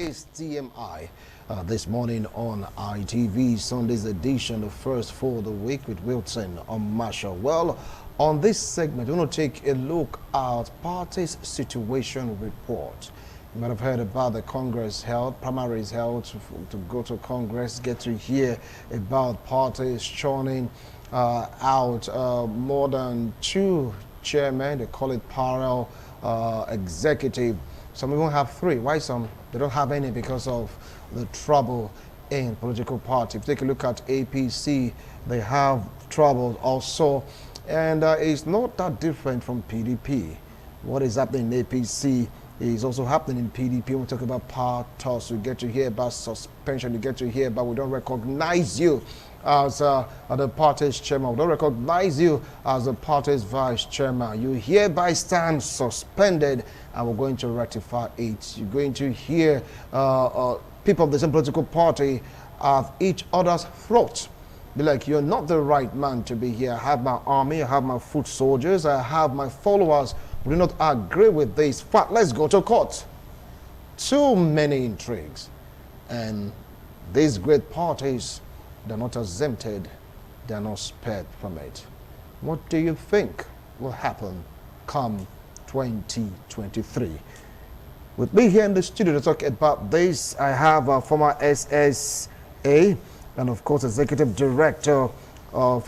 is TMI. This morning on ITV, Sunday's edition, the first for the week with Wilson on Marshall. Well, on this segment, we're going to take a look at party's situation report. You might have heard about the Congress held, primaries held to go to Congress, get to hear about parties churning out more than 2 chairmen. They call it parallel executive. Some even have 3. Why some? They don't have any because of the trouble in political party. If you take a look at APC, they have trouble also. And it's not that different from PDP. What is happening in APC is also happening in PDP. When we talk about power toss, we get to hear about suspension, we get to hear about we don't recognize you as the party's chairman. We don't recognize you as the party's vice chairman. You hereby stand suspended, and we're going to rectify it. You're going to hear people of the same political party at each other's throat. Be like, you're not the right man to be here. I have my army, I have my foot soldiers, I have my followers. We do not agree with this. Fact, let's go to court. Too many intrigues. And these great parties, they're not exempted, they're not spared from it. What do you think will happen come 2023? With me here in the studio to talk about this, I have a former SSA and of course executive director of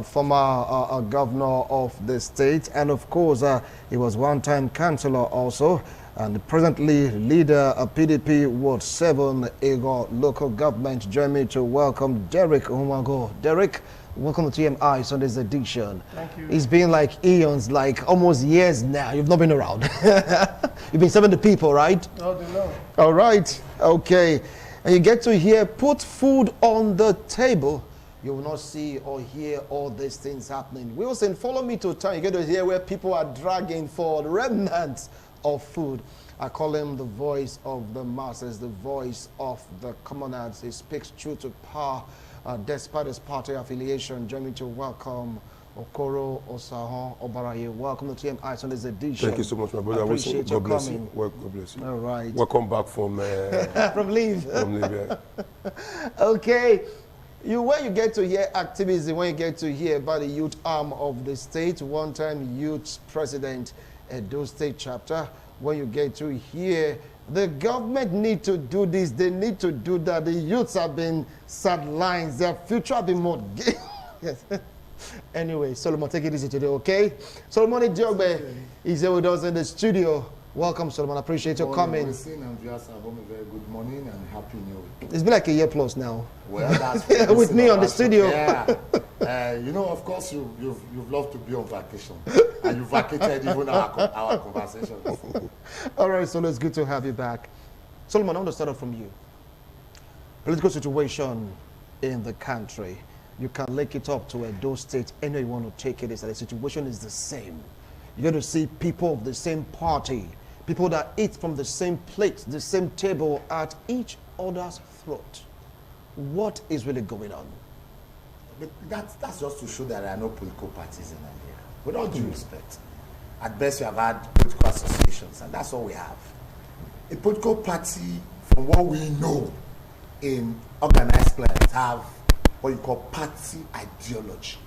former governor of the state, and of course he was one-time councillor also, and presently leader of PDP Ward 7 Ego local government. Join me to welcome Derrick Onwuago. Derrick, welcome to TMI Sunday's edition. Thank you. It's been like eons, like almost years now. You've not been around. You've been serving the people, right? Oh, they know. All right. Okay. And you get to hear, put food on the table. You will not see or hear all these things happening. Wilson, follow me to town. You get to hear where people are dragging for the remnants of food. I call him the voice of the masses, the voice of the commoners. He speaks true to power despite his party affiliation. Join me to welcome Okoro Osahon Obaraye. Welcome to TMI Sunday's edition. Thank you so much, my brother. I appreciate God bless coming. you. God bless you. All right. Welcome back from from leave. from Libya. Okay. When you get to hear activism, when you get to hear about the youth arm of the state, one-time youth president at Edo State chapter, when you get to hear the government need to do this, they need to do that, the youths have been sidelines, their future have been mortgaged. Yes. Anyway, Solomon, take it easy today, okay? Solomon Idiogbe is here with us in the studio. Welcome, Solomon. I appreciate your coming. And viewers, a very good morning and happy new week. It's been like a year plus now. Well, that's with me on the studio. Yeah. You know, of course, you've loved to be on vacation, and you vacated even our conversations. All right, so it's good to have you back. Solomon, I want to start off from you. Political situation in the country. You can link it up to Edo State. Anywhere you want to take it is that the situation is the same. You're going to see people of the same party, people that eat from the same plate, the same table at each other's throat. What is really going on? But that's just to show that there are no political parties in Nigeria. With all due respect, at best we have had political associations, and that's all we have. A political party, from what we know in organized players, have what you call party ideology.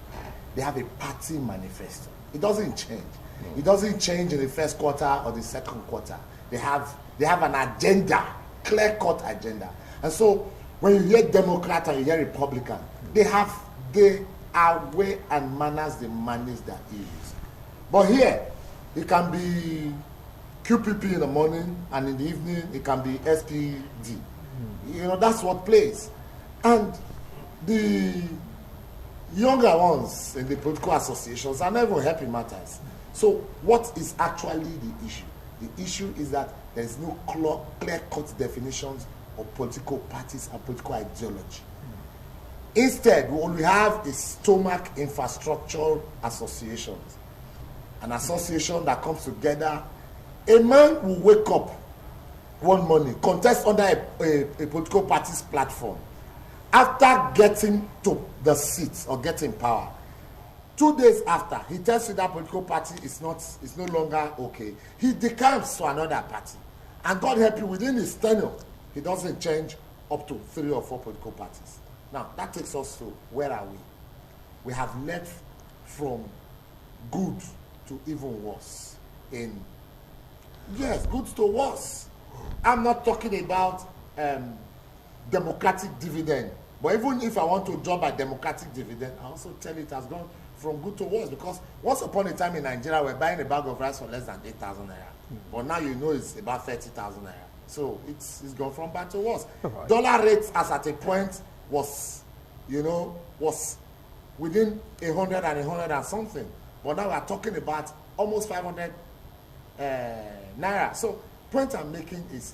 They have a party manifesto. It doesn't change. No. It doesn't change in the first quarter or the second quarter. They have an agenda, clear-cut agenda. And so when you hear Democrat and you hear Republican, they are way and manners they manage their issues. But here, it can be QPP in the morning, and in the evening it can be SPD. You know, that's what plays. And the younger ones in the political associations are never helping matters. So what is actually the issue? The issue is that there is no clear-cut definitions of political parties and political ideology. Instead, what we have is stomach infrastructure associations. An association that comes together. A man will wake up one morning, contest under a political party's platform. After getting to the seat or getting power, 2 days after, he tells you that political party is no longer okay. He decamps to another party. And God help you, within his tenure, he doesn't change up to 3 or 4 political parties. Now, that takes us to, where are we? We have left from good to even worse. Yes, good to worse. I'm not talking about democratic dividend. But even if I want to draw by democratic dividend, I also tell it has gone from good to worse. Because once upon a time in Nigeria, we're buying a bag of rice for less than 8,000 naira. But now you know it's about 30,000 naira. So it's gone from bad to worse. Right. Dollar rates as at a point was, was within 100 and something. But now we're talking about almost 500 naira. So point I'm making is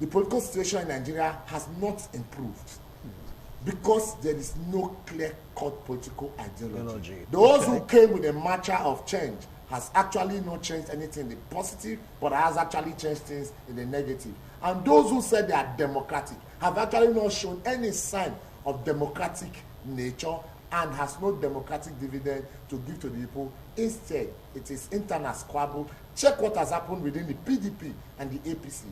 the political situation in Nigeria has not improved because there is no clear-cut political ideology. Those who came with a marcher of change has actually not changed anything in the positive, but has actually changed things in the negative. And those who said they are democratic have actually not shown any sign of democratic nature and has no democratic dividend to give to the people. Instead, it is internal squabble. Check what has happened within the PDP and the APC.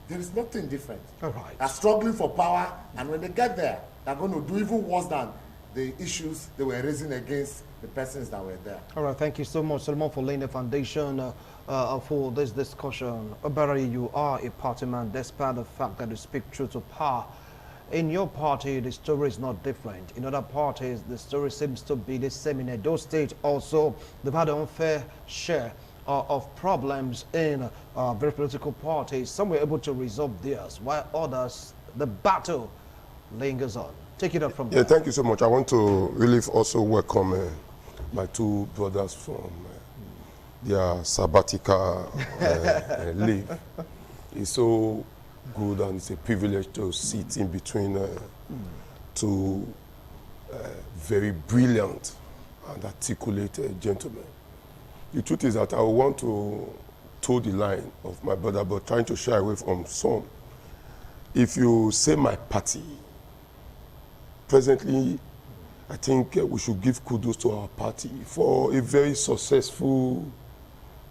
There is nothing different. All right. They're struggling for power, and when they get there, they're going to do even worse than the issues they were raising against the persons that were there. All right, thank you so much, Solomon, for laying the foundation for this discussion. Obari, you are a party man, despite the fact that you speak truth to power. In your party, the story is not different. In other parties, the story seems to be the same. In Edo State also, they've had an unfair share of problems in very political parties. Some were able to resolve theirs, while others, the battle lingers on. Take it up from there. Thank you so much. I want to really also welcome my 2 brothers from their sabbatical leave. It's so good and it's a privilege to sit in between 2 very brilliant and articulate gentlemen. The truth is that I want to toe the line of my brother, but trying to shy away from some. If you say my party, presently, I think we should give kudos to our party for a very successful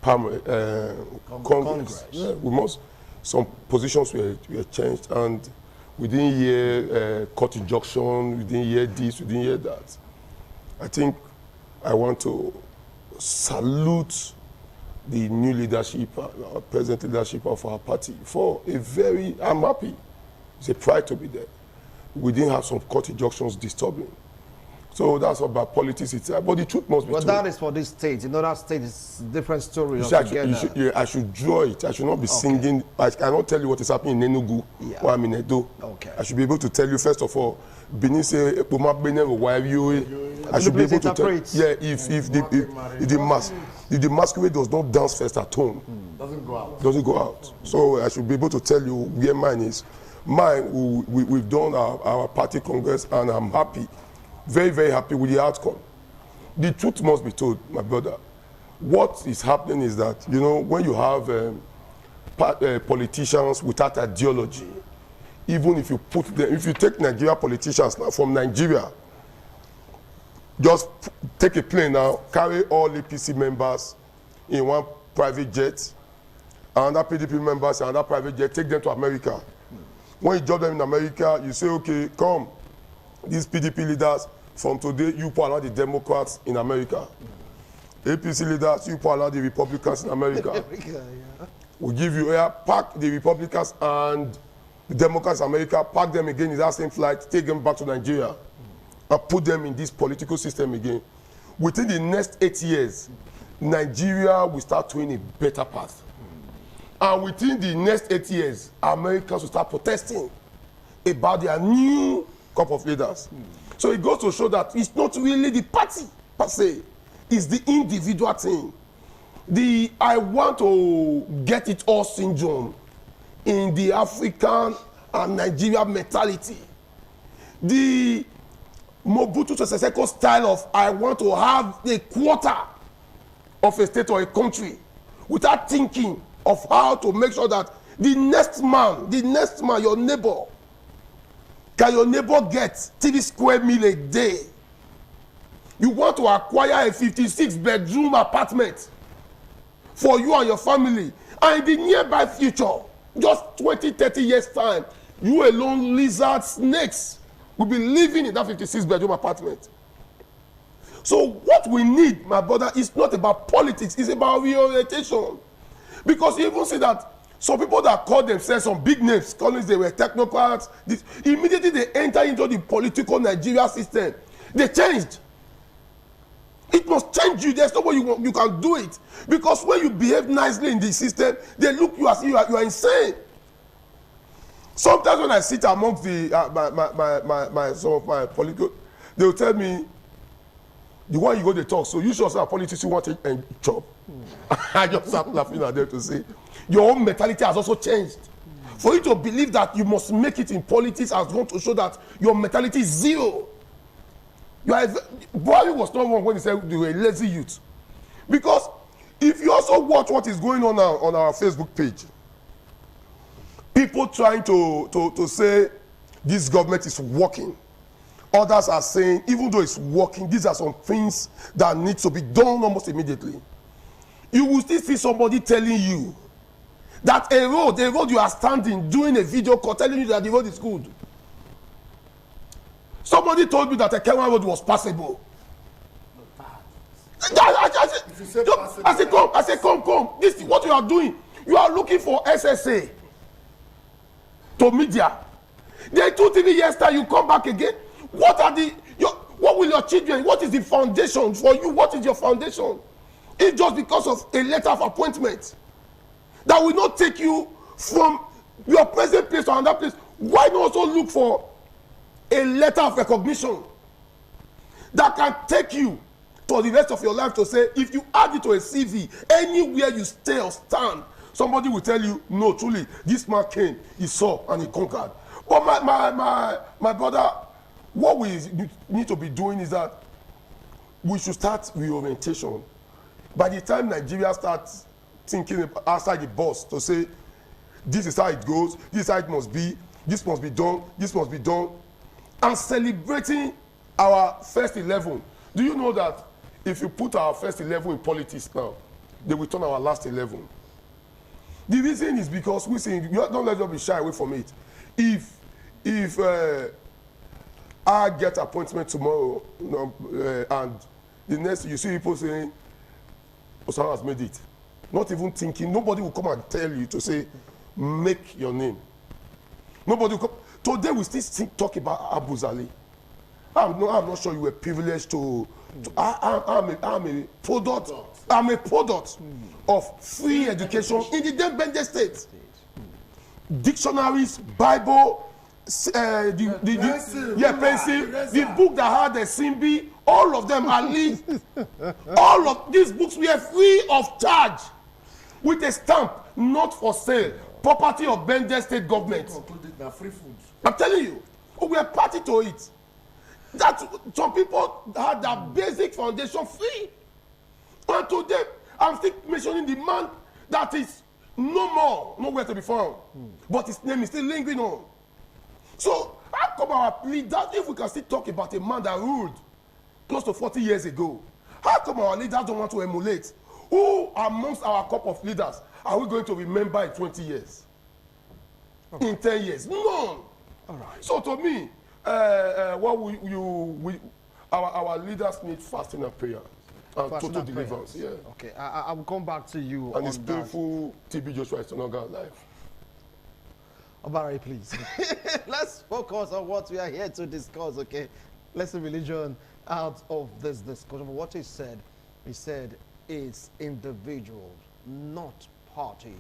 Congress. Yeah, some positions were changed, and within year, court injunction, within year this, within year that. I think I want to salute the new leadership, present leadership of our party for I'm happy. It's a pride to be there. We didn't have some court injunctions disturbing. So that's about politics itself. But the truth must be told. But that is for this state. In other states, it's a different story. I should draw it. I should not be singing. I cannot tell you what is happening in Enugu or I'm in Edo. Okay. I should be able to tell you, first of all, Benin say, I should be able to tell you, if the masquerade does not dance first at home, doesn't go out. So I should be able to tell you where mine is. We've done our party congress, and I'm happy, very, very happy with the outcome. The truth must be told, my brother. What is happening is that, when you have politicians without ideology, even if you if you take Nigeria politicians now from Nigeria, just take a plane now, carry all APC members in one private jet, and other PDP members in another private jet, take them to America. When you drop them in America, you say, okay, come, these PDP leaders, from today, you allow the Democrats in America. APC leaders, you allow the Republicans in America. We give you pack the Republicans and the Democrats in America, pack them again in that same flight, take them back to Nigeria, and put them in this political system again. Within the next 8 years, Nigeria will start doing a better path. And within the next 8 years, Americans will start protesting about their new crop of leaders. So it goes to show that it's not really the party per se, it's the individual thing. The I want to get it all syndrome in the African and Nigerian mentality. The Mobutu Sese Seko style of I want to have a quarter of a state or a country without thinking of how to make sure that the next man, your neighbor, can your neighbor get 3 square meal a day? You want to acquire a 56-bedroom apartment for you and your family, and in the nearby future, just 20, 30 years time, you alone, lizards, snakes, will be living in that 56-bedroom apartment. So what we need, my brother, is not about politics, it's about reorientation. Because you even see that some people that call themselves some big names, calling they were technocrats, immediately they enter into the political Nigeria system. They changed. It must change you. There's no way you can do it. Because when you behave nicely in the system, they look you as if you are insane. Sometimes when I sit amongst the some of my political, they will tell me, the one you go to talk, so you should say politics you want to job. I just start laughing at them to say, your own mentality has also changed. For you to believe that you must make it in politics has gone to show that your mentality is zero. Buhari was not wrong when he said you were a lazy youth. Because if you also watch what is going on now on our Facebook page, people trying to say this government is working. Others are saying, even though it's working, these are some things that need to be done almost immediately. You will still see somebody telling you that a road you are standing, doing a video call, telling you that the road is good. Somebody told me that a Kenyan road was passable. I said, come. This is what you are doing. You are looking for SSA to media. Then 2-3 years time, you come back again. What will your children, what is the foundation for you? What is your foundation? It's just because of a letter of appointment that will not take you from your present place to another place. Why not also look for a letter of recognition that can take you for the rest of your life to say, if you add it to a CV, anywhere you stay or stand, somebody will tell you, no, truly, this man came, he saw, and he conquered. But my brother, what we need to be doing is that we should start reorientation. By the time Nigeria starts thinking outside the box to say, this is how it goes, this is how it must be, this must be done, this must be done, and celebrating our first 11. Do you know that if you put our first 11 in politics now, they will turn our last 11? The reason is because we say, don't let us be shy away from it. If I get appointment tomorrow, and the next you see people saying, Osama has made it. Not even thinking, nobody will come and tell you to say, make your name. Nobody will come. Today we still talk about Abu Zali. I'm not sure you were privileged to I'm a product of free education in the Dembende state. Dictionaries, Bible, pencil, the book that had the Simbi, all of them are linked. All of these books were free of charge with a stamp, not for sale, property of Bende state government. Free food. I'm telling you, we are party to it. That some people had that basic foundation free. And today, I'm still mentioning the man that is nowhere to be found. But his name is still lingering on. So, how come our leaders, if we can still talk about a man that ruled close to 40 years ago, how come our leaders don't want to emulate? Who amongst our cup of leaders are we going to remember in 20 years? Okay. In 10 years? None. All right. So to me, our leaders need fasting and prayer and total deliverance. Yeah. Okay, I will come back to you. And it's painful. TB Joshua is no longer alive. Obare, please. Let's focus on what we are here to discuss. Okay, let's leave religion out of this discussion. What he said it's individual, not party.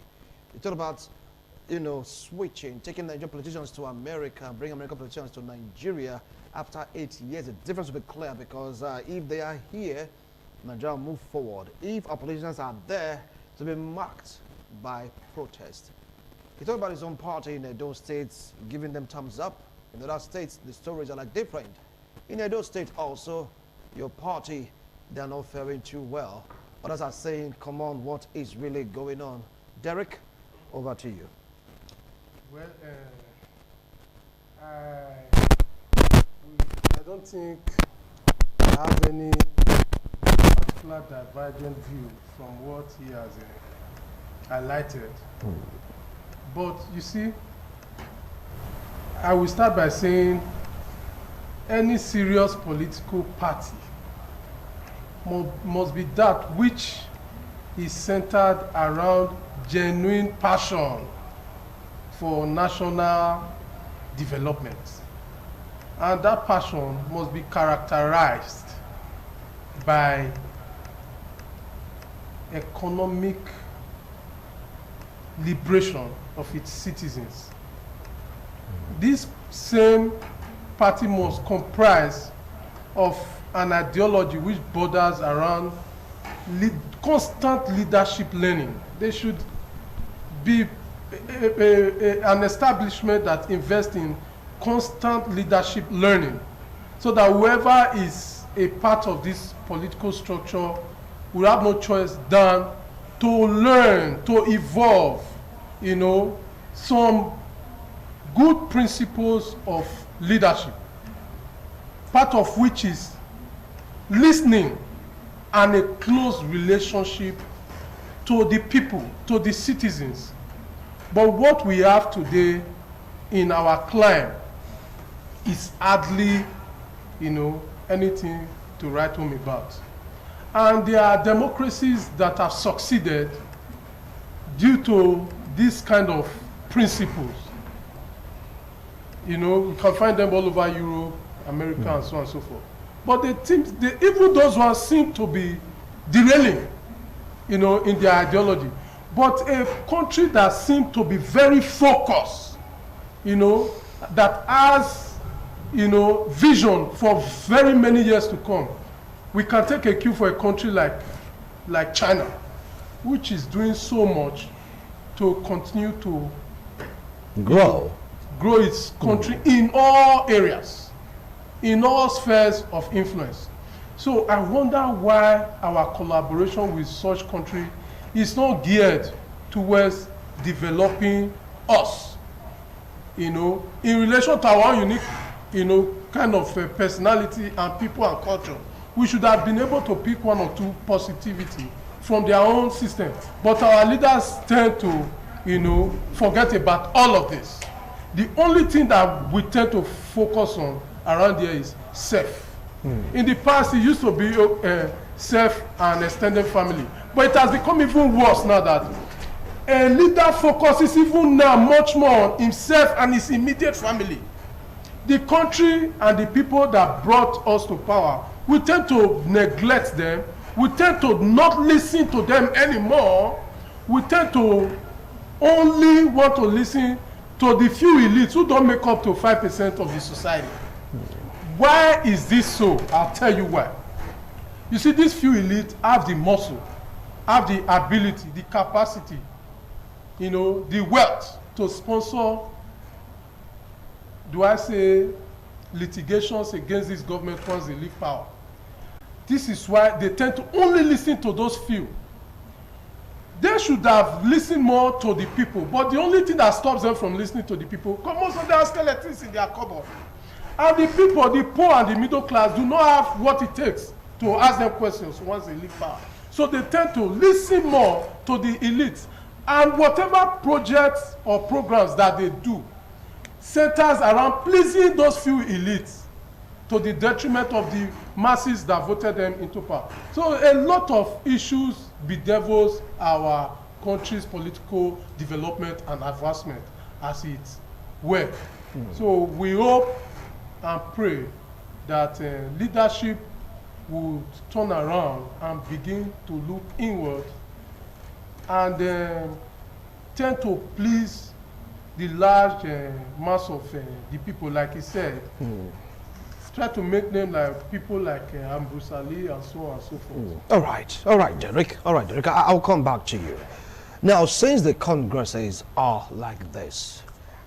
He talked about, switching, taking Nigerian politicians to America, bringing American politicians to Nigeria after 8 years. The difference will be clear because if they are here, Nigeria will move forward. If our politicians are there, to be marked by protest. He talked about his own party in Edo State, giving them thumbs up. In other states, the stories are like different. In Edo State also, your party, they are not faring too well. Others are saying, come on, what is really going on? Derek, over to you. Well, I don't think I have any particular divergent view from what he has highlighted. But you see, I will start by saying any serious political party must be that which is centered around genuine passion for national development. And that passion must be characterized by economic liberation of its citizens. This same party must comprise of an ideology which borders around constant leadership learning. They should be an establishment that invests in constant leadership learning, so that whoever is a part of this political structure will have no choice than to learn, to evolve, some good principles of leadership, part of which is listening and a close relationship to the people, to the citizens. But what we have today in our climb is hardly, anything to write home about. And there are democracies that have succeeded due to this kind of principles. We can find them all over Europe, America, and so on and so forth. But even those ones seem to be derailing, in their ideology. But a country that seems to be very focused, that has, vision for very many years to come, we can take a cue for a country like China, which is doing so much to continue to grow its country in all areas, in all spheres of influence. So I wonder why our collaboration with such country is not geared towards developing us, in relation to our unique, kind of personality and people and culture. We should have been able to pick one or two positivity from their own system. But our leaders tend to, forget about all of this. The only thing that we tend to focus on around here is self. In the past, it used to be self and extended family. But it has become even worse now that a leader focuses even now much more on himself and his immediate family. The country and the people that brought us to power, we tend to neglect them. We tend to not listen to them anymore. We tend to only want to listen to the few elites who don't make up to 5% of the society. Why is this so? I'll tell you why. You see, these few elites have the muscle, have the ability, the capacity, the wealth to sponsor, litigations against this government once they leave power. This is why they tend to only listen to those few. They should have listened more to the people, but the only thing that stops them from listening to the people, because most of them are skeletons in their cupboard. And the people, the poor and the middle class, do not have what it takes to ask them questions once they leave power. So they tend to listen more to the elites. And whatever projects or programs that they do centers around pleasing those few elites to the detriment of the masses that voted them into power. So a lot of issues bedevils our country's political development and advancement as it were. So we hope and pray that leadership would turn around and begin to look inward and tend to please the large mass of the people, like he said. Try to make them like people like Ambrose Ali and so on and so forth. All right, Derek. I'll come back to you. Now, since the congresses are like this,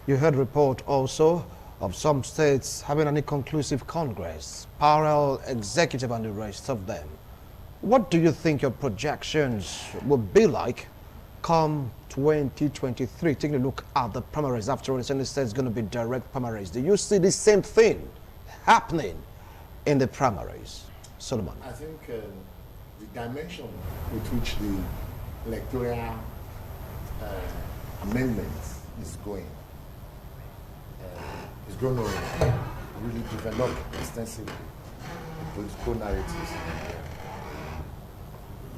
you heard report also of some states having an inconclusive congress, parallel executive and the rest of them. What do you think your projections will be like come 2023? Taking a look at the primaries. After all, the Senate says it's going to be direct primaries. Do you see the same thing happening in the primaries? Solomon. I think the dimension with which the electoral amendments is going to really develop extensively political narratives in Nigeria.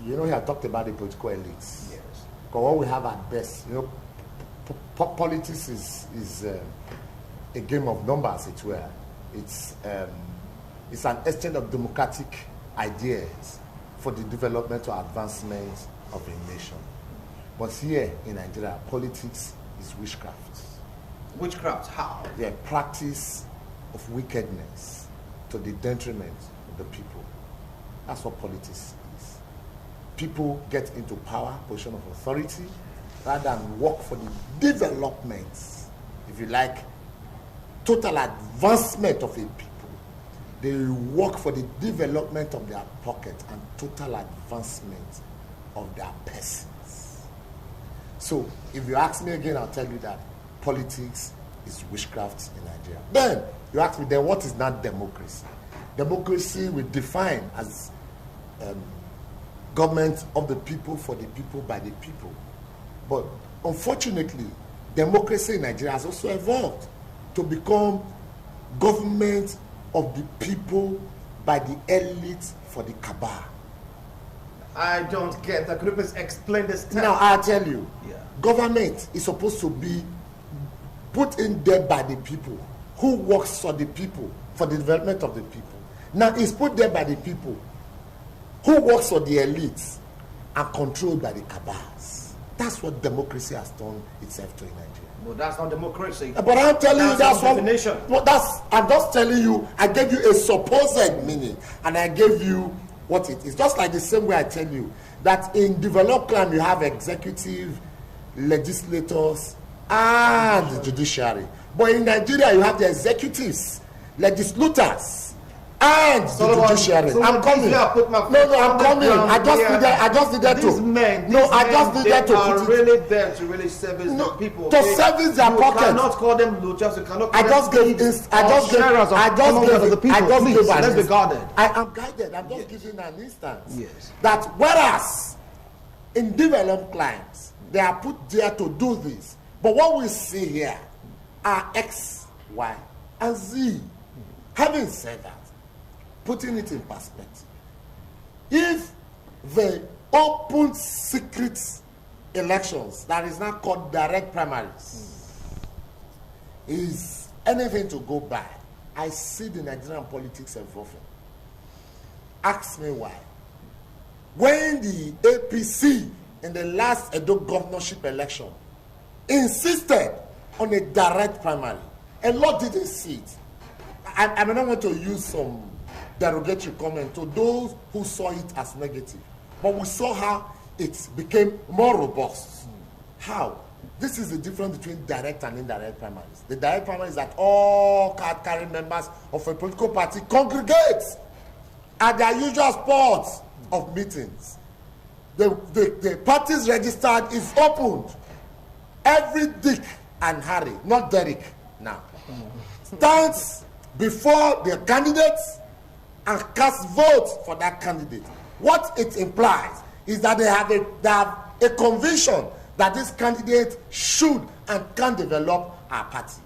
You know, I talked about the political elites. Yes. Because what we have at best, you know, politics is a game of numbers, it were. It's an exchange of democratic ideas for the development or advancement of a nation. But here in Nigeria, politics is witchcraft. Witchcraft, how? The practice of wickedness to the detriment of the people. That's what politics is. People get into power, position of authority, rather than work for the development, if you like, total advancement of a people. They work for the development of their pocket and total advancement of their persons. So, if you ask me again, I'll tell you that politics is witchcraft in Nigeria. Then, you ask me, then what is not democracy? Democracy we define as government of the people, for the people, by the people. But unfortunately, democracy in Nigeria has also evolved to become government of the people, by the elite, for the cabal. I don't get that. Could you please explain this term? Now, I'll tell you. Yeah. Government is supposed to be put in there by the people, who works for the people, for the development of the people. Now, it's put there by the people, who works for the elites, and controlled by the cabals. That's what democracy has done itself to in Nigeria. Well, that's not democracy. But I'm telling you, that's what definition. Well, I'm just telling you, I gave you a supposed meaning, and I gave you what it is. Just like the same way I tell you that in developed land you have executive, legislators, and the judiciary. But in Nigeria you have the executives, legislators, and the judiciary. I'm coming. I'm coming. I just needed to. These men, to are really there to really service the people. To service their pocket. You cannot call them looters. You cannot. Let's be guarded. I am guided. I'm just giving an instance. Yes. That whereas in developed clients they are put there to do this, but what we see here are X, Y, and Z. Having said that, putting it in perspective, if the open secret elections that is now called direct primaries is anything to go by, I see the Nigerian politics evolving. Ask me why. When the APC in the last Edo governorship election insisted on a direct primary, a lot didn't see it. I may not want to use some derogatory comment to those who saw it as negative, but we saw how it became more robust. How? This is the difference between direct and indirect primaries. The direct primary is that all card-carrying members of a political party congregate at their usual spots of meetings. The party's registered is opened. Every Dick and Harry, not Derek now, stands before their candidates and cast votes for that candidate. What it implies is that they have a conviction that this candidate should and can develop our party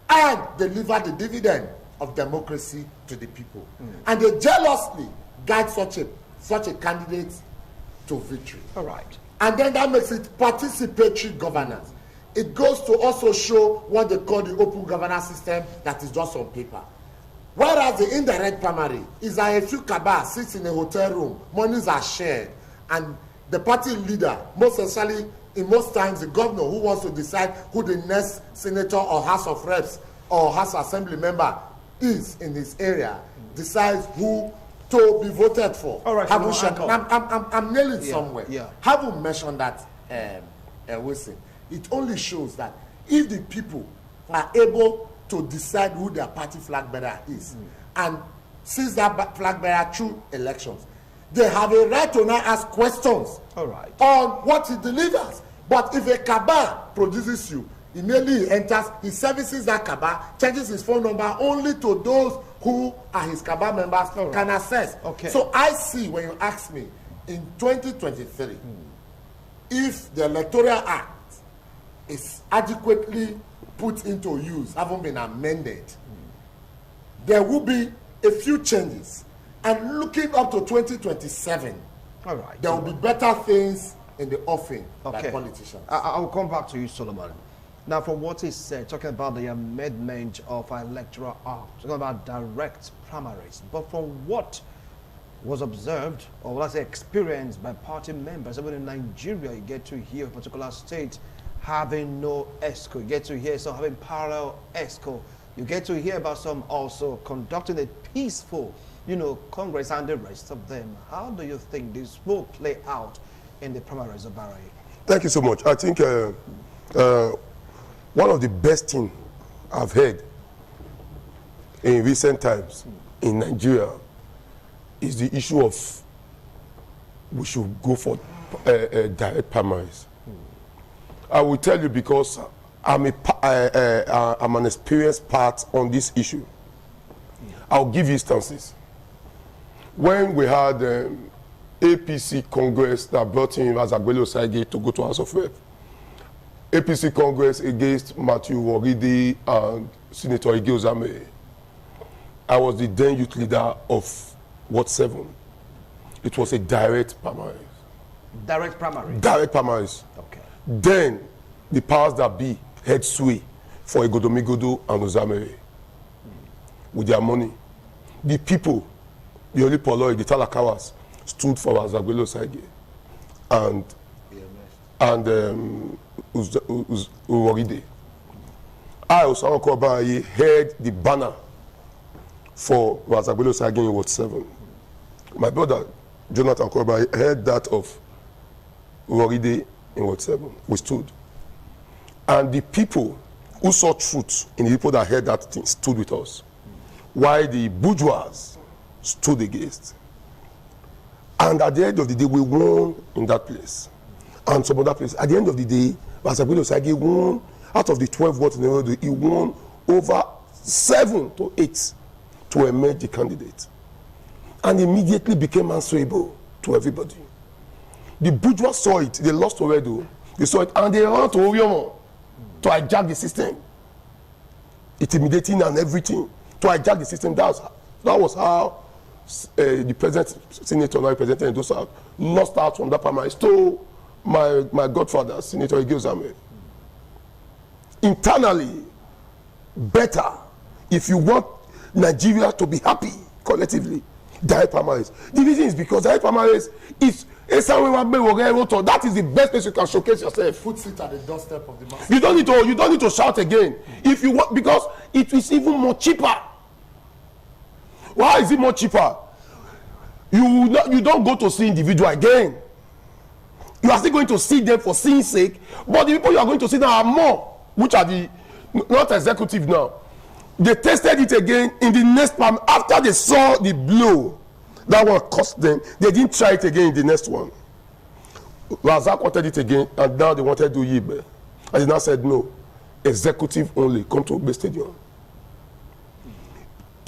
and deliver the dividend of democracy to the people. And they jealously guide such a candidate to victory. All right. And then that makes it participatory governance. It goes to also show what they call the open governance system that is just on paper. Whereas the indirect primary is that a few cabal sits in a hotel room, monies are shared, and the party leader, most essentially, in most times, the governor who wants to decide who the next senator or House of Reps or House Assembly member is in his area, decides who to be voted for. All right, I'm nailing somewhere. Yeah. Haven't mentioned that, Wilson. It only shows that if the people are able to decide who their party flag bearer is, and since that flag bearer through elections, they have a right to now ask questions on what he delivers. But if a cabal produces you, immediately he enters, he services that cabal, changes his phone number only to those who are his cabal members can access. So I see, when you ask me, in 2023, if the Electoral Act is adequately put into use, haven't been amended, there will be a few changes. And looking up to 2027, All right. there will be better things in the offing by politicians. I'll come back to you, Solomon. Now, from what he said, talking about the amendment of our electoral act, talking about direct primaries, but from what was observed, or let's say experienced by party members, even in Nigeria, you get to hear a particular state having no ESCO, you get to hear some having parallel ESCO, you get to hear about some also conducting a peaceful, Congress and the rest of them. How do you think this will play out in the primaries of Barry? Thank you so much. I think one of the best things I've heard in recent times in Nigeria is the issue of we should go for direct primaries. I will tell you because I'm an experienced part on this issue. I'll give you instances. When we had APC Congress that brought in Azagbele Osagie to go to House of Rep, APC Congress against Matthew Woride and Senator Ige Ozame. I was the then youth leader of Ward 7. It was a direct primaries. Direct primaries? Direct primaries. Okay. Then the powers that be had sway for Igodomigodo and Ozame with their money. The people, the Oli Poloi, the Talakawas, stood for Azagbele Osagie and Woride. I, Osama Kobayi, held the banner for Azagbele Osagie in Ward 7. My brother, Jonathan Kobayi, held that of Woride in Ward 7. We stood. And the people who saw truth in the people that heard that thing stood with us. While the bourgeois stood against. And at the end of the day, we won in that place. And some other place. At the end of the day, Azagbele Osagie won, out of the 12 votes in the world, he won over 7 to 8 to emerge the candidate. And immediately became answerable to everybody. The bourgeois saw it, they lost already, they saw it, and they ran to Oriomo to hijack the system. Intimidating and everything, to hijack the system. That was how the present senator, now representing Edo South, lost out from that primary. Stole my godfather, Senator Ige Ozame. Internally, better, if you want Nigeria to be happy collectively, direct primaries. The reason is because direct primaries is that is the best place you can showcase yourself. Puts it at the doorstep of the masses. You don't need to shout again. If you want, because it is even more cheaper. Why is it more cheaper? You don't go to see individual again. You are still going to see them for seeing sake, but the people you are going to see now are more, which are the not executive now. They tested it again in the next time after they saw the blow that one cost them. They didn't try it again in the next one. Razak wanted it again, and now they wanted to do Yibe, and they now said no, executive only, come to Obe Stadium.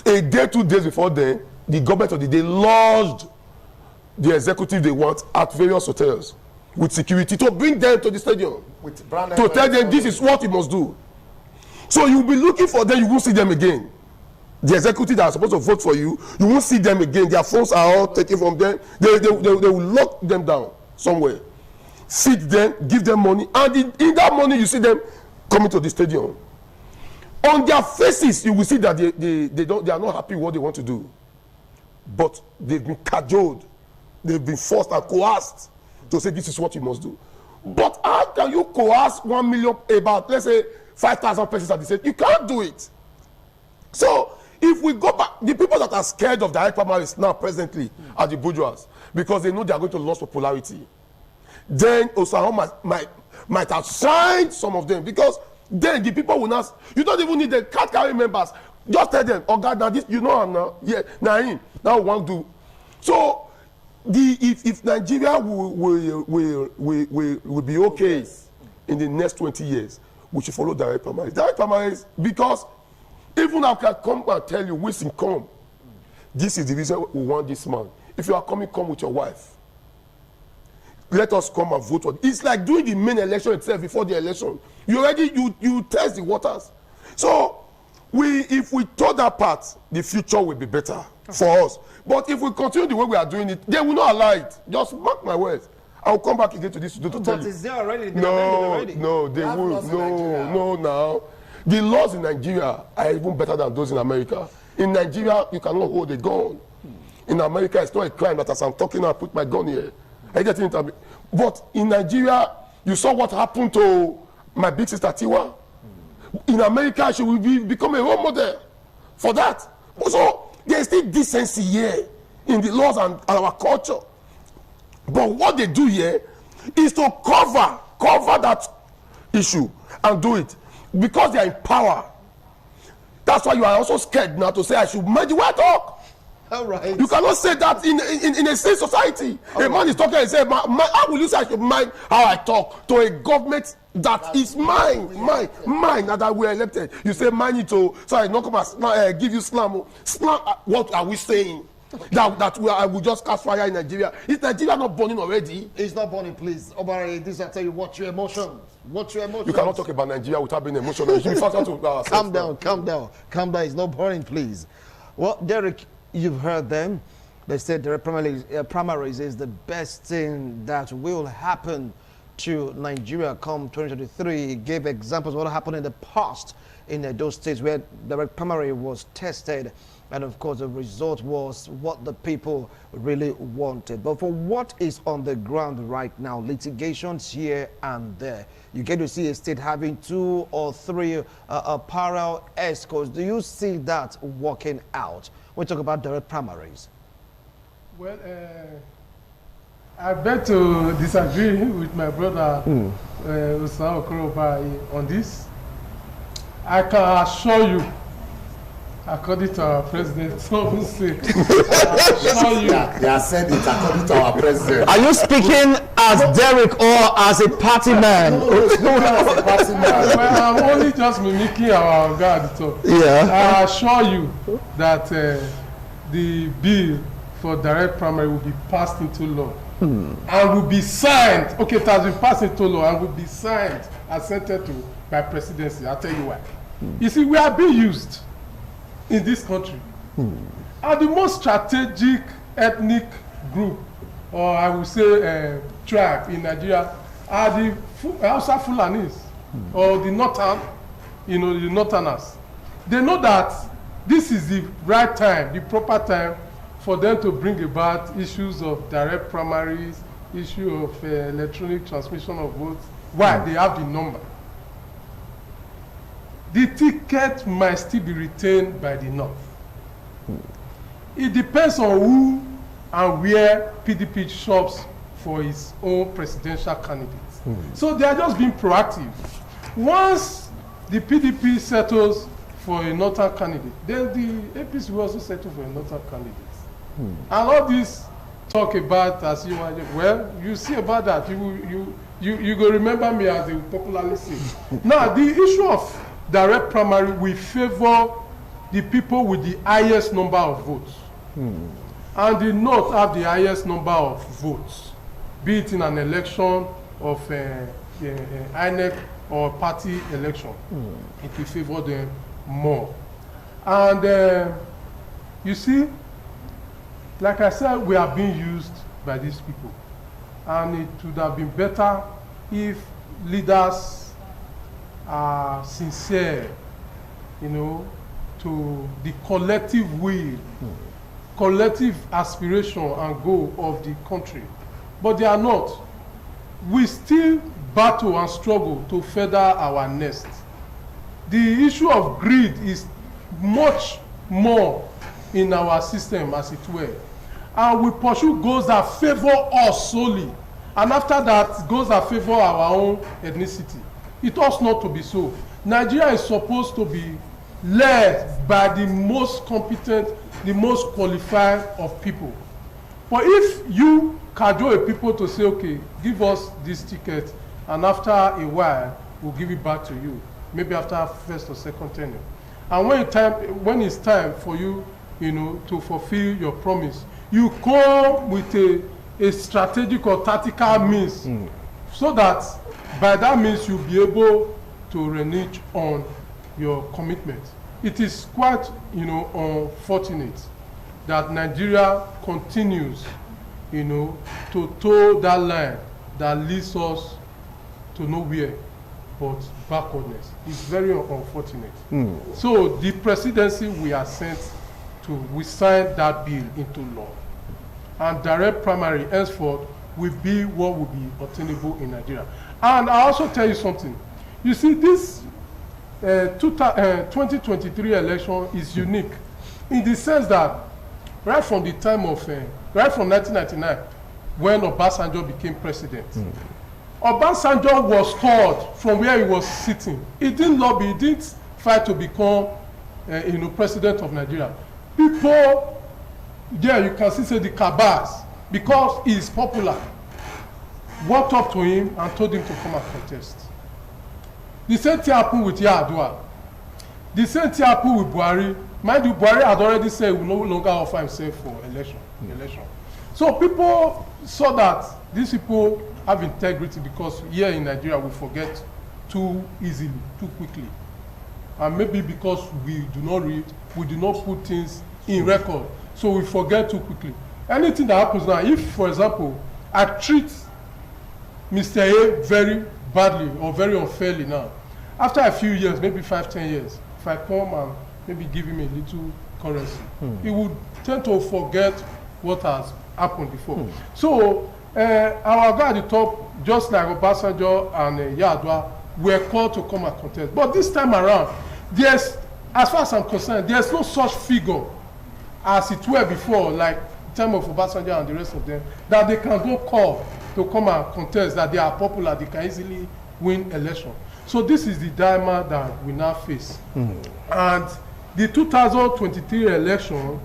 A day, 2 days before then, the government of the day lodged the executive they want at various hotels with security to bring them to the stadium, With to tell them this is what you must do. So you'll be looking for them, you won't see them again. The executive that are supposed to vote for you, you won't see them again. Their phones are all taken from them. They will lock them down somewhere, feed them, give them money, and in that money you see them coming to the stadium. On their faces, you will see that they are not happy with what they want to do. But they've been cajoled, they've been forced and coerced to say this is what you must do. But how can you coerce 1 million, about let's say 5,000 persons at the same? You can't do it. So if we go back, the people that are scared of direct primaries now presently are the bourgeois, because they know they are going to lose popularity. Then Osahon might have signed some of them, because then the people will not. You don't even need the card carrying members. Just tell them, oh God, now this, you know, now, yeah, now we want to do. So if Nigeria will be okay in the next 20 years, we should follow direct primaries. Direct primaries, because even I can come and tell you, Wilson, come. This is the reason we want this man. If you are coming, come with your wife. let us come and vote for it. It's like doing the main election itself before the election. You test the waters. So if we told that part, the future will be better for us. But if we continue the way we are doing it, they will not allow it. Just mark my words. I will come back again to this to tell you. But is there already? No, they will. No, now. The laws in Nigeria are even better than those in America. In Nigeria, you cannot hold a gun. In America, it's not a crime that as I'm talking, I put my gun here. I get it. But in Nigeria, you saw what happened to my big sister Tiwa. In America, she will become a role model for that. So there is still decency here in the laws and our culture. But what they do here is to cover that issue and do it because they are in power. That's why you are also scared now to say I should mind the way I talk. All right. You cannot say that in a state society. A man is talking and say, how will you say I should mind how I talk to a government that is mine, and that we are elected? You say mind it to, so I not come and give you slam. Slam, what are we saying? That I will just cast fire in Nigeria. Is Nigeria not burning already? It's not burning, please. Obare, this I tell you, watch your emotions. Watch your emotions. You cannot talk about Nigeria without being emotional. You should be faster to calm down. It's not burning, please. Well, Derek, you've heard them. They said the primaries is the best thing that will happen to Nigeria come 2023. He gave examples of what happened in the past in those states where the primary was tested. And of course, the result was what the people really wanted. But for what is on the ground right now, litigations here and there, you get to see a state having 2 or 3 parallel escorts. Do you see that working out? We talk about direct primaries. Well, I beg to disagree with my brother Usman Okoroba on this. I can assure you, according to our president, someone say, they are said it according to our president. Are you speaking as Derek or as a party man? Well, I'm only just mimicking our guard. So yeah. I assure you that the bill for direct primary will be passed into law and will be signed. Okay, it has been passed into law and will be signed, assented to by presidency. I'll tell you why. You see, we are being used in this country. And the most strategic ethnic group, or I would say tribe in Nigeria, are the Hausa Fulanis, or the Northern, the Northerners. They know that this is the right time, the proper time for them to bring about issues of direct primaries, issue of electronic transmission of votes. Why? They have the number. The ticket might still be retained by the North. It depends on who and where PDP shops for its own presidential candidates. So they are just being proactive. Once the PDP settles for a Northern candidate, then the APC will also settle for a Northern candidate. And all this talk about, as you imagine, well, you see about that. You go remember me as they popularly say. Now, the issue of direct primary will favor the people with the highest number of votes. And the North have the highest number of votes, be it in an election of INEC or party election. It will favor them more. And you see, like I said, we are being used by these people. And it would have been better if leaders are sincere, to the collective will, collective aspiration and goal of the country. But they are not. We still battle and struggle to feather our nest. The issue of greed is much more in our system, as it were. And we pursue goals that favor us solely. And after that, goals that favor our own ethnicity. It ought not to be so. Nigeria is supposed to be led by the most competent, the most qualified of people. But if you cajole a people to say, okay, give us this ticket, and after a while, we'll give it back to you, maybe after first or second tenure. And when it's time for you, to fulfill your promise, you come with a strategic or tactical means, so that by that means you'll be able to renege on your commitment. It is quite, unfortunate that Nigeria continues, to toe that line that leads us to nowhere but backwardness. It's very unfortunate. So the presidency we are sent to, we signed that bill into law. And direct primary henceforth will be what will be obtainable in Nigeria. And I also tell you something. You see, this 2023 election is unique in the sense that right from the time of, right from 1999, when Obasanjo became president, Obasanjo was told from where he was sitting. He didn't lobby, he didn't fight to become, president of Nigeria. People, there you can see the cabals, because he is popular, walked up to him and told him to come and contest. The same thing happened with Yar'Adua. The same thing happened with Buhari. Mind you, Buhari had already said he will no longer offer himself for election. So people saw that these people have integrity, because here in Nigeria we forget too easily, too quickly. And maybe because we do not read, we do not put things in record, so we forget too quickly. Anything that happens now, if, for example, I treat Mr. A very badly or very unfairly now, after a few years, maybe 5-10 years, if I come and maybe give him a little currency, he would tend to forget what has happened before. So our guy at the top, just like Obasanjo and Yar'Adua, were called to come and contest. But this time around, there's, as far as I'm concerned, there's no such figure as it were before, like the time of Obasanjo and the rest of them, that they can go call to come and contest, that they are popular, they can easily win election. So this is the dilemma that we now face. And the 2023 election,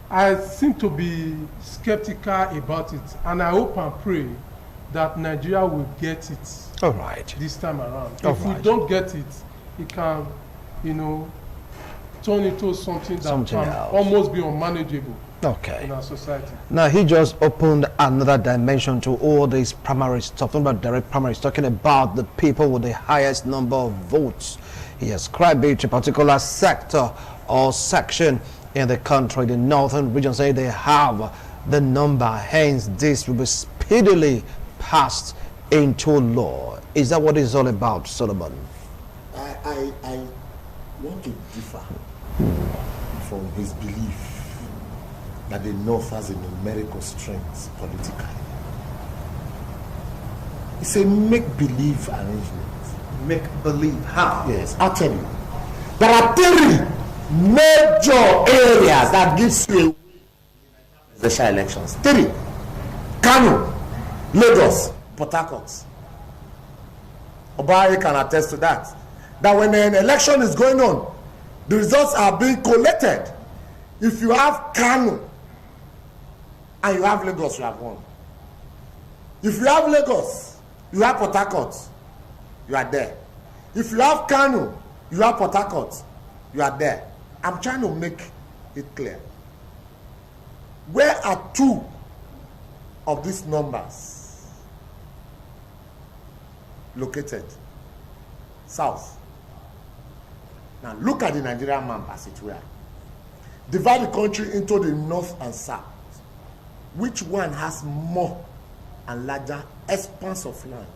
I seem to be skeptical about it, and I hope and pray that Nigeria will get it. All right. This time around. If we don't get it, it can, turn into something that can almost be unmanageable. Okay. In our society. Now, he just opened another dimension to all these primary stuff, talking about direct primaries, talking about the people with the highest number of votes. He ascribed it to a particular sector or section in the country, the northern region, say they have the number, hence this will be speedily passed into law. Is that what it's all about, Solomon? I want to differ from his belief that the North has a numerical strength politically. It's a make-believe arrangement. Make-believe? How? Yes, I'll tell you. There are 3 major areas that gives you a presidential elections. 3. Kano, Lagos, Port Harcourt. Obaye can attest to that. That when an election is going on, the results are being collated. If you have Kano and you have Lagos, you have won. If you have Lagos, you have Port Harcourt, you are there. If you have Kano, you have Port Harcourt, you are there. I'm trying to make it clear. Where are 2 of these numbers located? South. Now look at the Nigerian map as it were. Divide the country into the north and south. Which one has more and larger expanse of land?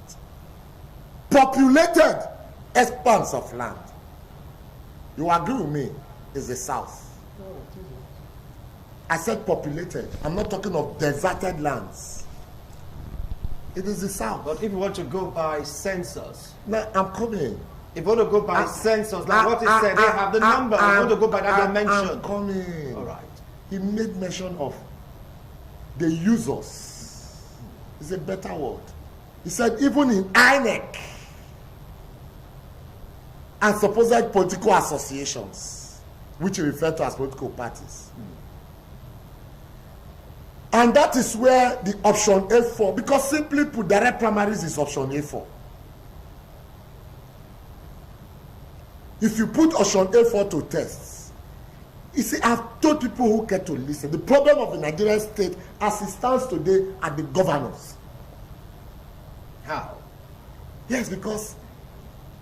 Populated expanse of land. You agree with me? Is the south. I said populated. I'm not talking of deserted lands. It is the south. But if you want to go by census, now I'm coming. If you want to go by census, like what he said, they have the number. If you want to go by that dimension. I'm coming. All right. He made mention of the users. It's a better word. He said even in INEC and supposed political associations, which he referred to as political parties. And that is where the option A4, because simply put, direct primaries is option A4. If you put option A4 to tests, You see, I've told people who care to listen, the problem of the Nigerian state as it stands today are the governors. How? Yes, because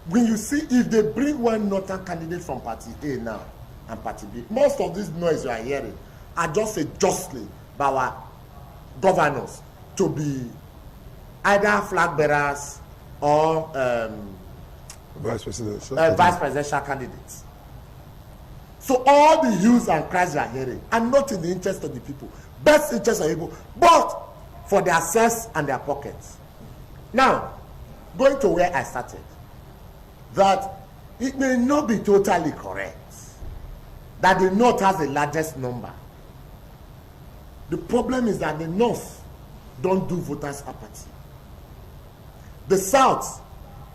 when you see, if they bring one northern candidate from party A now and party B, most of this noise you are hearing are just justly by our governors to be either flag bearers or vice presidential candidates. So all the hues and cries you are hearing are not in the interest of the people, best interest of people, but for their selves and their pockets. Now, going to where I started, that it may not be totally correct that the North has the largest number. The problem is that the North don't do voters apathy. The South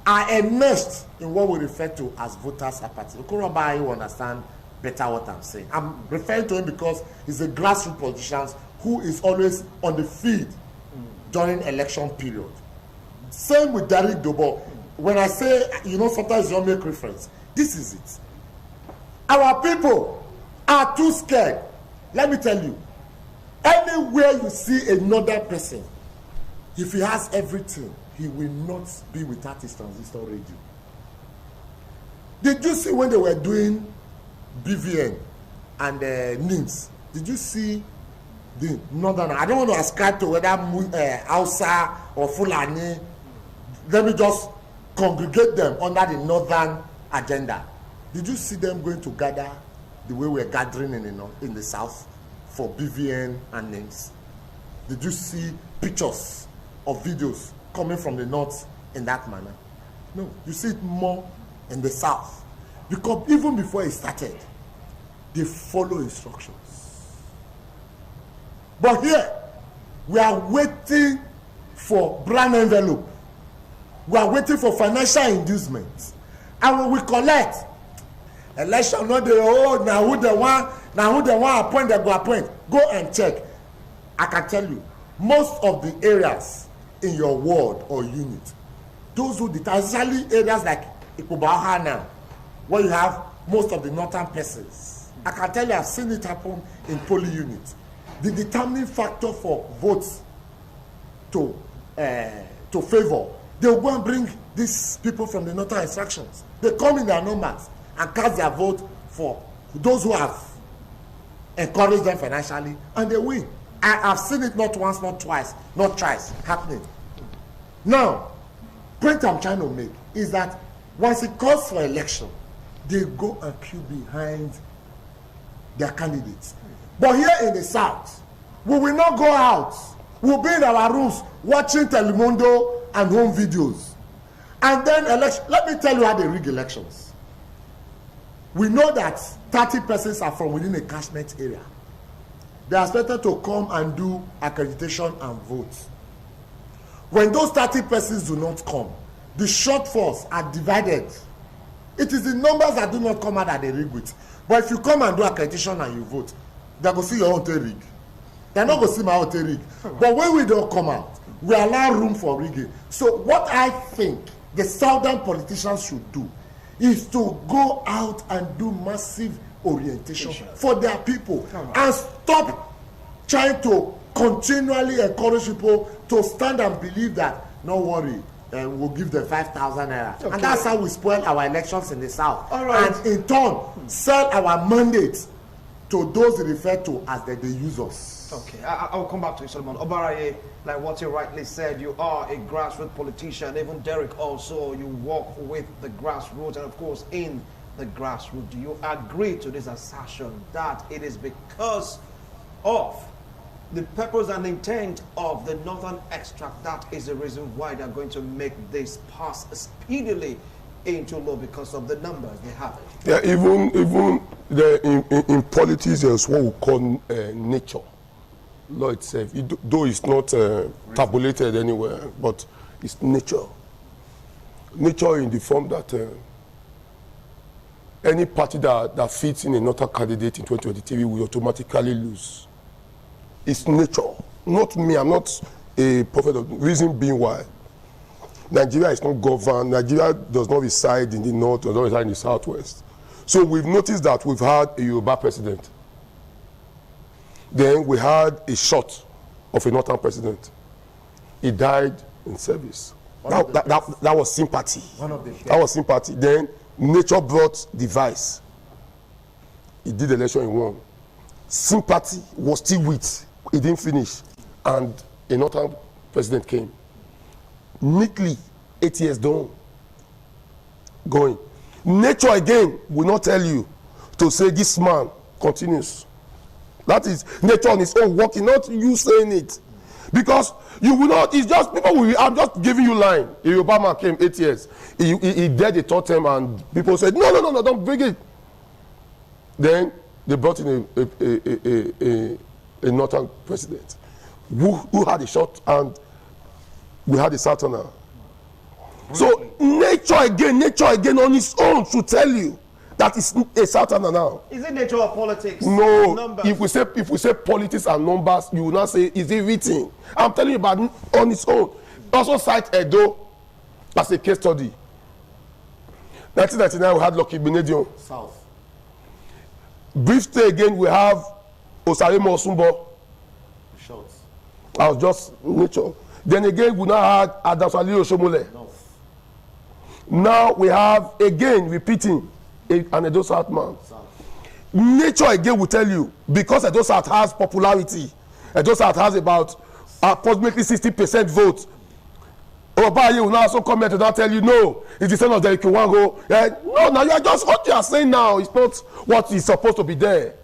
are immersed in what we refer to as voters apathy. Okuroba, you understand better what I'm saying. I'm referring to him because he's a grassroots politician who is always on the field during election period. Same with Derek Dobo. When I say, you know, sometimes you don't make reference. This is it. Our people are too scared. Let me tell you, anywhere you see another person, if he has everything, he will not be without his transistor radio. Did you see when they were doing BVN and NIMS? Did you see the northern? I don't want to ascribe to whether Hausa or Fulani. Let me just congregate them under the northern agenda. Did you see them going to gather the way we're gathering in the south for BVN and NIMS? Did you see pictures or videos coming from the north in that manner? No, you see it more in the south, because even before it started, they follow instructions. But here, we are waiting for brand envelope. We are waiting for financial inducements. And when we collect, election not the now who the one appoint, they go appoint. Go and check. I can tell you, most of the areas in your ward or unit, those who especially areas like Ikubaha now, where you have most of the northern persons, I can tell you I've seen it happen in polling units. The determining factor for votes to favor, they will go and bring these people from the northern extractions. They come in their numbers and cast their vote for those who have encouraged them financially, and they win. I have seen it not once, not twice, not thrice happening. Now, point I'm trying to make is that once it calls for election, they go and queue behind their candidates. But here in the south, we will not go out. We'll be in our rooms watching Telemundo and home videos. And then election. Let me tell you how they rig elections. We know that 30 persons are from within a catchment area. They are expected to come and do accreditation and vote. When those 30 persons do not come, the shortfalls are divided. It is the numbers that do not come out that they rig with. But if you come and do accreditation and you vote, they go see your own rig. They're not going to see my own rig. But when we don't come out, we allow room for rigging. So what I think the southern politicians should do is to go out and do massive orientation for their people and stop trying to continually encourage people to stand and believe that, no worry, we'll give them 5,000 naira. Okay. And that's how we spoil our elections in the south. Right. And in turn, sell our mandates to those referred to as the users. Okay, I'll come back to you, Solomon. Obaraye, like what you rightly said, you are a grassroots politician. Even Derek also, you work with the grassroots and of course in the grassroots. Do you agree to this assertion that it is because of the purpose and intent of the northern extract that is the reason why they're going to make this pass speedily into law because of the numbers they have? Yeah, even in politics, there's what we call nature. Law itself, though it's not tabulated anywhere, but it's nature. Nature in the form that any party that fits in another candidate in 2023 will automatically lose. It's nature, not me. I'm not a prophet of the reason being why. Nigeria is not governed. Nigeria does not reside in the north, does not reside in the southwest. So we've noticed that we've had a Yoruba president. Then we had a shot of a Northern president. He died in service. That was sympathy. That was sympathy. Then nature brought the vice. He did the election in one. Sympathy was still with. He didn't finish. And a Northern president came. Neatly, 8 years done. Going. Nature again will not tell you to say this man continues. That is nature on its own working, not you saying it. Because you will not, it's just people will, I'm just giving you line. Obama came 8 years. He did the third term and people said, no, don't bring it. Then they brought in a Northern president who had a shot, and we had a Southerner. So nature again on its own should tell you that it's a Southerner now. Is it nature of politics? No. Numbers? If we say politics and numbers, you will not say is it written. I'm telling you about on its own. Also cite Edo as a case study. 1999 we had Lucky Benedion. South. Brief stay again we have Osaremo Osumbo. Shots. I was just nature. Then again we now had Adams Aliyu Oshomole. North. Now we have again repeating an Edo South man. Nature again will tell you, because Edo South has popularity, Edo South has about approximately 60% votes. Obaye will now also come here to now tell you, no, it's the son of Derek Iwango. No, now you are just what you are saying now. It's not what is supposed to be there.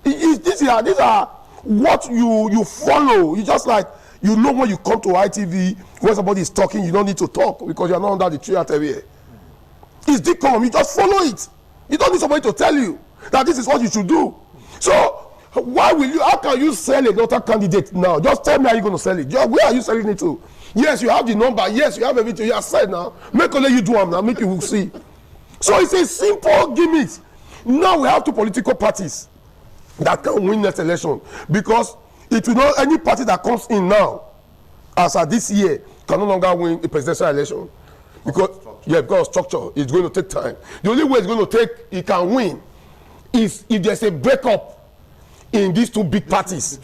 These are what you follow. You just like, you know when you come to ITV, when somebody is talking, you don't need to talk because you are not under the tree at area. It's decorum, you just follow it. You don't need somebody to tell you that this is what you should do. So how can you sell another candidate now? Just tell me how you're going to sell it. Where are you selling it to? Yes, you have the number. Yes, you have everything. You have said now. Make only you do them now. Make you see. So it's a simple gimmick. Now we have two political parties that can win next election, because it will not, any party that comes in now, as at this year, can no longer win a presidential election. Because of structure, it's going to take time. The only way it's going to take, it can win, is if there's a breakup in these two big parties.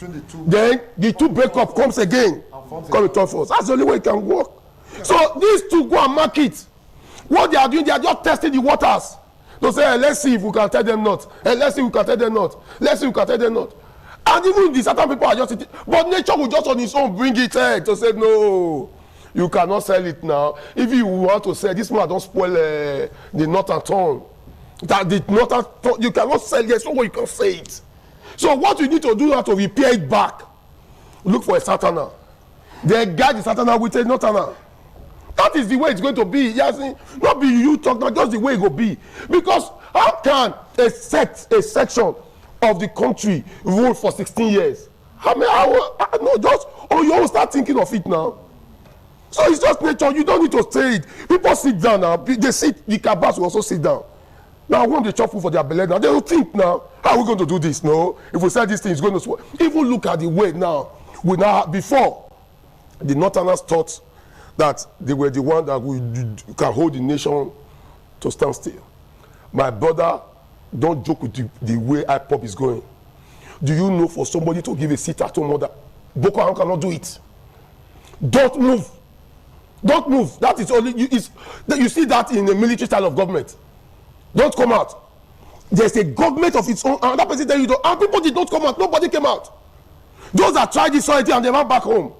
Then the two breakup comes again, come to force. That's the only way it can work. So these two go and mark it. What they are doing, they are just testing the waters. They say, hey, let's see if we can tell them not. Hey, let's see if we can tell them not. Let's see if we can tell them not. And even the certain people are just, but nature will just on its own bring it to say, no, you cannot sell it now. If you want to sell, this man don't spoil the northern tone. That the northern tone, you cannot sell it, so you can say it. So what you need to do now to repair it back, look for a Southerner. They guide the Southerner with a Northerner. That is the way it's going to be. Yes, not be you talk, not just the way it will be. Because how can a section of the country rule for 16 years? You always start thinking of it now. So it's just nature. You don't need to say it. People sit down now. They sit, the cabas will also sit down. Now, when they chop food for their belly now, they will think now, how are we going to do this? No, if we say this thing is going to swell. Even look at the way now. Before, the Northerners thought that they were the one that can hold the nation to stand still. My brother, don't joke with the way IPOB is going. Do you know for somebody to give a seat at home order, Boko Haram cannot do it? Don't move. Don't move. That is only you see that in the military style of government. Don't come out. There's a government of its own. And that person tell you, and people did not come out. Nobody came out. Those that tried this already and they went back home.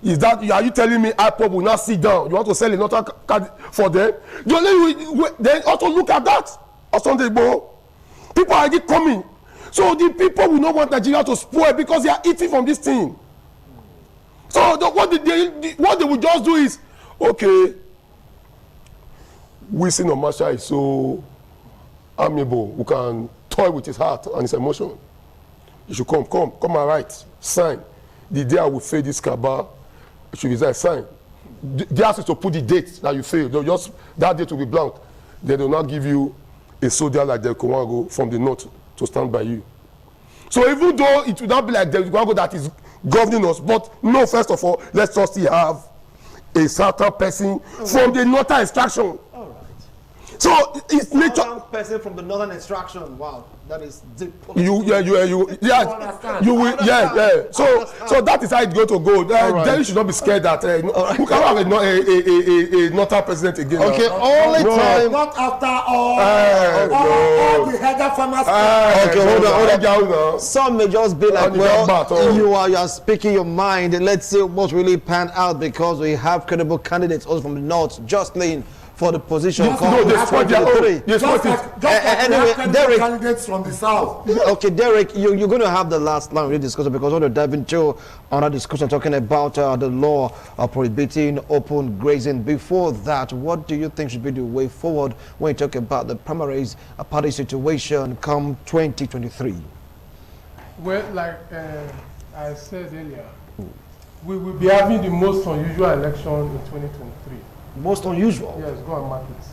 Are you telling me IPOB will not sit down? You want to sell another card for them? The only way, then also look at that. Or Sunday, people are already coming. So the people will not want Nigeria to spoil because they are eating from this thing. So what they will just do is, okay, Wilson Omasha is so amiable, who can toy with his heart and his emotion. You should come and write, sign. The day I will fail this Kaba, you should resign, sign. They ask you to put the date that you fail. They'll just, that date will be blank. They will not give you a soldier like Del Kwango from the north to stand by you. So even though it would not be like Del Kwango that is governing us, but no, first of all, let's just have a certain person from the northern extraction. So it's nature. One person from the northern extraction. Wow, that is deep. You will So that is how it's going to go. Right. Then you should not be scared that who can have a northern president again. Okay, only time. Not after all the header farmers. Okay, hold on. Some may just be like, well, you are speaking your mind, and let's see what's really panned out, because we have credible candidates also from the north jostling for the position. Anyway, Derek, candidates from the south. Okay, Derek, you're going to have the last line of the discussion, because we're going to dive into another discussion talking about the law prohibiting open grazing. Before that, what do you think should be the way forward when you talk about the primaries party situation come 2023? Well, like I said earlier, we will be having the most unusual election in 2023. Most unusual? Yes, go and mark it.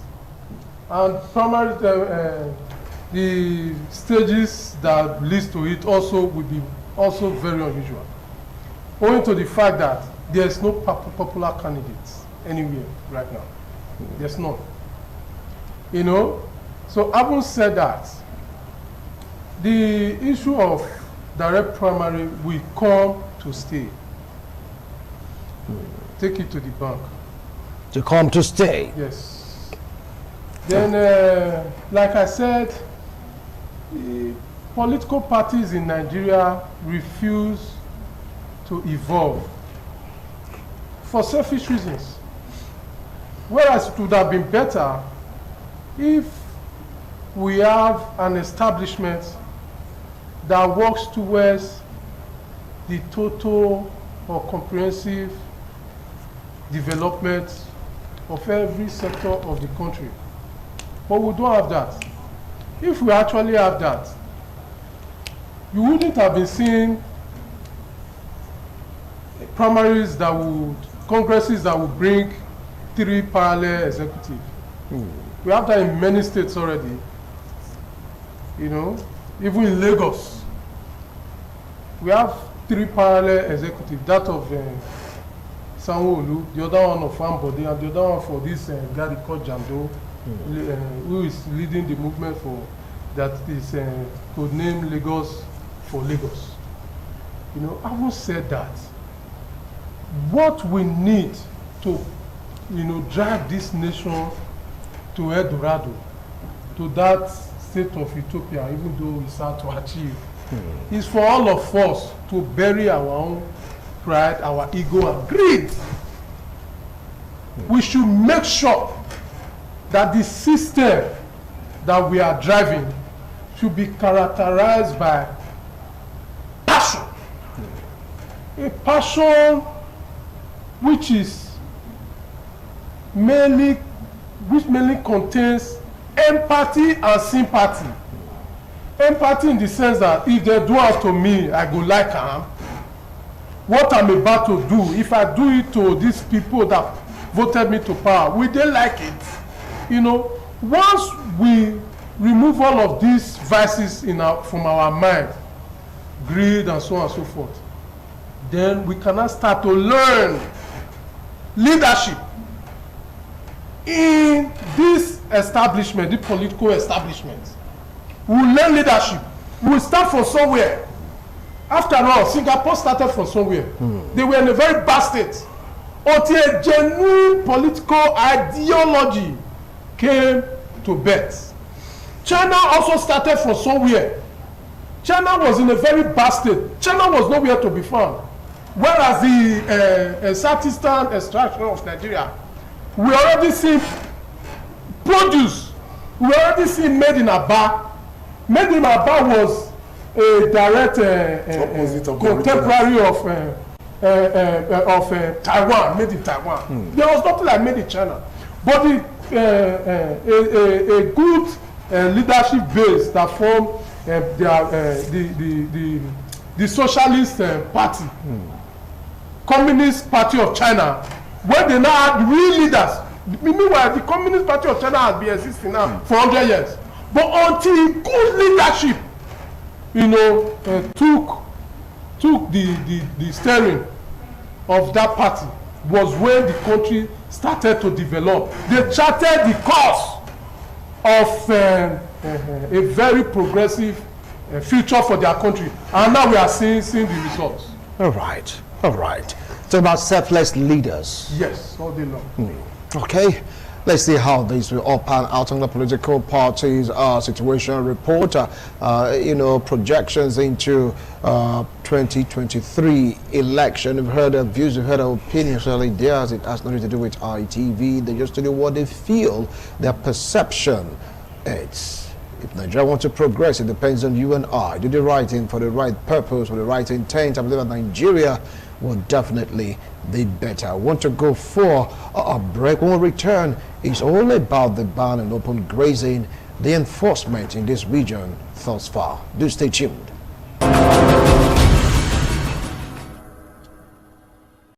And primarily, the stages that leads to it also will be also very unusual, owing to the fact that there is no popular candidates anywhere right now. There's none. You know, so having said that, the issue of direct primary will come to stay. Take it to the bank. To come to stay. Yes. Then, like I said, the political parties in Nigeria refuse to evolve for selfish reasons. Whereas it would have been better if we have an establishment that works towards the total or comprehensive development of every sector of the country. But we don't have that. If we actually have that, you wouldn't have been seeing primaries that would, congresses that would bring 3 parallel executives. We have that in many states already. You know, even in Lagos, we have 3 parallel executives, that of Sanwo-Olu, the other one of Ambode, and the other one for this guy called Jando, who is leading the movement for that is codenamed Lagos for Lagos. You know, having said that, what we need to, you know, drive this nation to El Dorado, to that state of utopia, even though it's hard to achieve, is for all of us to bury our own pride, our ego, and greed. We should make sure that the system that we are driving should be characterized by passion. A passion which mainly contains empathy and sympathy. Empathy in the sense that if they do it to me, I go like am. What I'm about to do, if I do it to these people that voted me to power, will they like it? You know, once we remove all of these vices from our mind, greed and so on and so forth, then we cannot start to learn leadership in this establishment, the political establishment. We will learn leadership. We will start from somewhere. After all, Singapore started from somewhere. They were in a very bad state until a genuine political ideology came to birth. China also started from somewhere. China was in a very bad state. China was nowhere to be found. Whereas the Southeastern extraction of Nigeria, we already see produce. We already see made in Aba. Made in Aba was a direct contemporary of Taiwan, made in Taiwan. There was nothing like made in China. But a good leadership base that formed the Socialist Party, Communist Party of China, where they now had real leaders. Meanwhile, the Communist Party of China has been existing now for 100 years. But until good leadership, you know, took the steering of that party, was when the country started to develop. They charted the course of a very progressive future for their country, and now we are seeing the results. All right, all right. So about selfless leaders. Yes, all day long. Okay, let's see how this will all pan out on the political parties situation report. Projections into 2023 election. We've heard of views, we've heard of opinions early days. It has nothing to do with ITV. They just tell you what they feel, their perception. If Nigeria wants to progress, it depends on you and I. Do the right thing for the right purpose, with the right intent. I believe that Nigeria will definitely be better. I want to go for a break. When we return, it's all about the ban on open grazing, the enforcement in this region thus far. Do stay tuned.